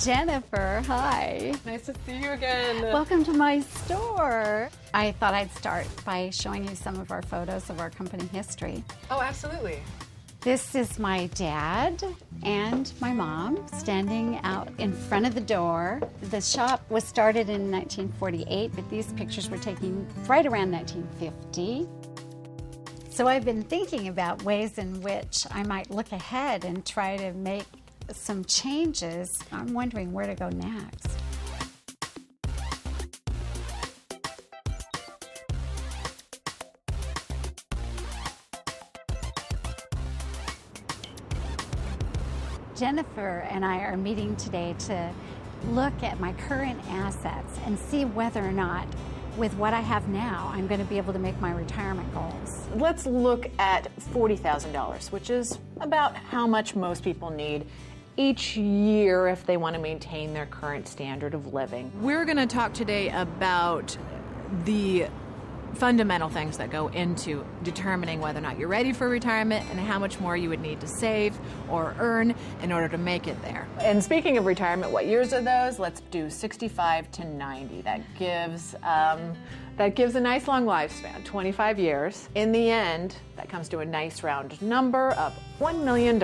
Jennifer, hi. Nice to see you again. Welcome to my store. I thought I'd start by showing you some of our photos of our company history. Oh, absolutely. This is my dad and my mom standing out in front of the door. The shop was started in 1948, but these pictures were taken right around 1950. So I've been thinking about ways in which I might look ahead and try to make some changes. I'm wondering where to go next. Jennifer and I are meeting today to look at my current assets and see whether or not, with what I have now, I'm going to be able to make my retirement goals. Let's look at $40,000, which is about how much most people need each year if they want to maintain their current standard of living. We're going to talk today about the fundamental things that go into determining whether or not you're ready for retirement and how much more you would need to save or earn in order to make it there. And speaking of retirement, what years are those? Let's do 65 to 90. That gives a nice long lifespan, 25 years. In the end, that comes to a nice round number of $1 million.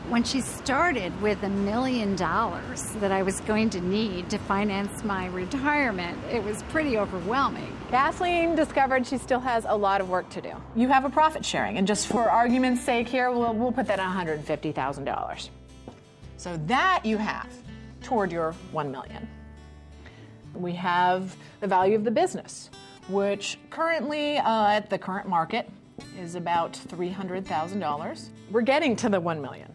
When she started with $1 million that I was going to need to finance my retirement, it was pretty overwhelming. Kathleen discovered she still has a lot of work to do. You have a profit sharing, and just for argument's sake here, we'll put that at $150,000. So that you have toward your $1 million. We have the value of the business, which currently at the current market is about $300,000. We're getting to the $1 million.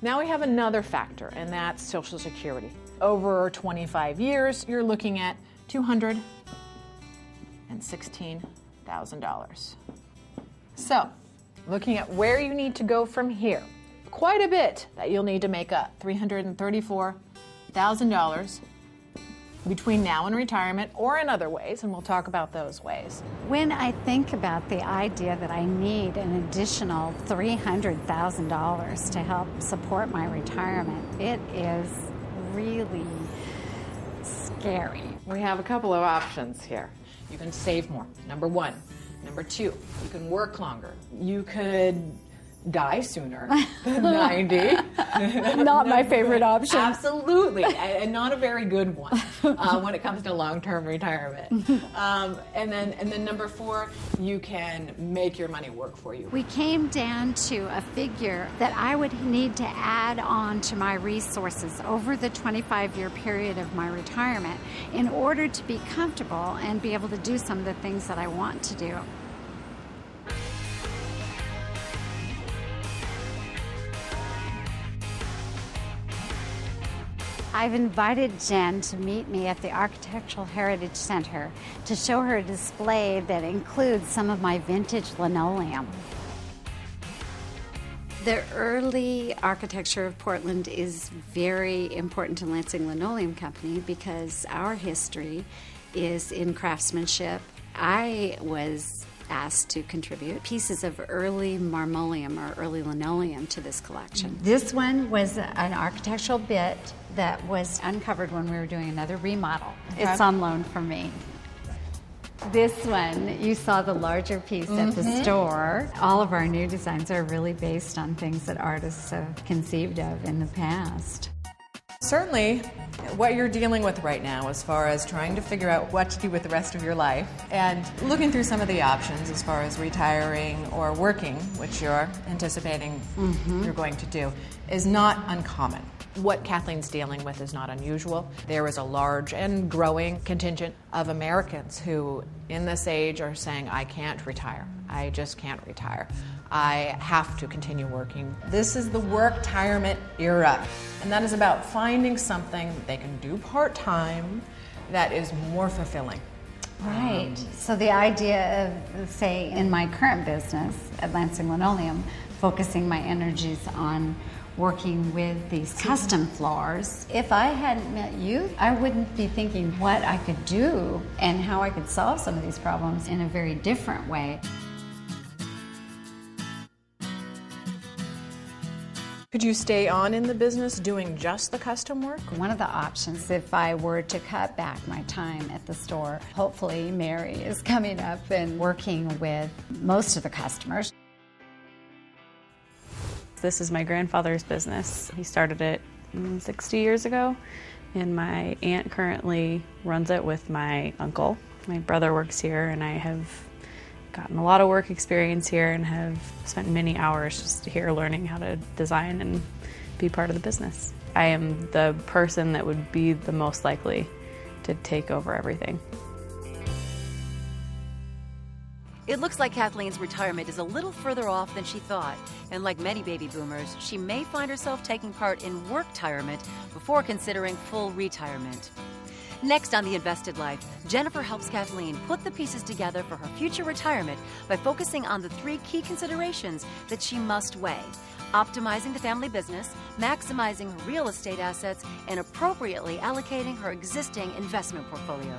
Now we have another factor, and that's Social Security. Over 25 years, you're looking at $216,000. So, looking at where you need to go from here, quite a bit that you'll need to make up, $334,000 between now and retirement, or in other ways, and we'll talk about those ways. When I think about the idea that I need an additional $300,000 to help support my retirement, it is really scary. We have a couple of options here. You can save more, number one. Number two, you can work longer. You could die sooner than 90. Not my favorite option. Absolutely, and not a very good one when it comes to long-term retirement. And then number four, you can make your money work for you. We came down to a figure that I would need to add on to my resources over the 25-year period of my retirement in order to be comfortable and be able to do some of the things that I want to do. I've invited Jen to meet me at the Architectural Heritage Center to show her a display that includes some of my vintage linoleum. The early architecture of Portland is very important to Lansing Linoleum Company because our history is in craftsmanship. I was asked to contribute pieces of early marmoleum or early linoleum to this collection. This one was an architectural bit that was uncovered when we were doing another remodel. Okay. It's on loan from me. This one, you saw the larger piece at the store. All of our new designs are really based on things that artists have conceived of in the past. Certainly, what you're dealing with right now as far as trying to figure out what to do with the rest of your life and looking through some of the options as far as retiring or working, which you're anticipating you're going to do, is not uncommon. What Kathleen's dealing with is not unusual. There is a large and growing contingent of Americans who, in this age, are saying, I can't retire. I just can't retire. I have to continue working. This is the work-tirement era, and that is about finding something they can do part-time that is more fulfilling. Right. So the idea of, say, in my current business at Lansing Linoleum, focusing my energies on working with these custom floors. If I hadn't met you, I wouldn't be thinking what I could do and how I could solve some of these problems in a very different way. Could you stay on in the business doing just the custom work? One of the options, if I were to cut back my time at the store, hopefully Mary is coming up and working with most of the customers. This is my grandfather's business. He started it 60 years ago, and my aunt currently runs it with my uncle. My brother works here, and I have gotten a lot of work experience here and have spent many hours just here learning how to design and be part of the business. I am the person that would be the most likely to take over everything. It looks like Kathleen's retirement is a little further off than she thought, and like many baby boomers, she may find herself taking part in work-tirement before considering full retirement. Next on The Invested Life, Jennifer helps Kathleen put the pieces together for her future retirement by focusing on the 3 key considerations that she must weigh: optimizing the family business, maximizing her real estate assets, and appropriately allocating her existing investment portfolio.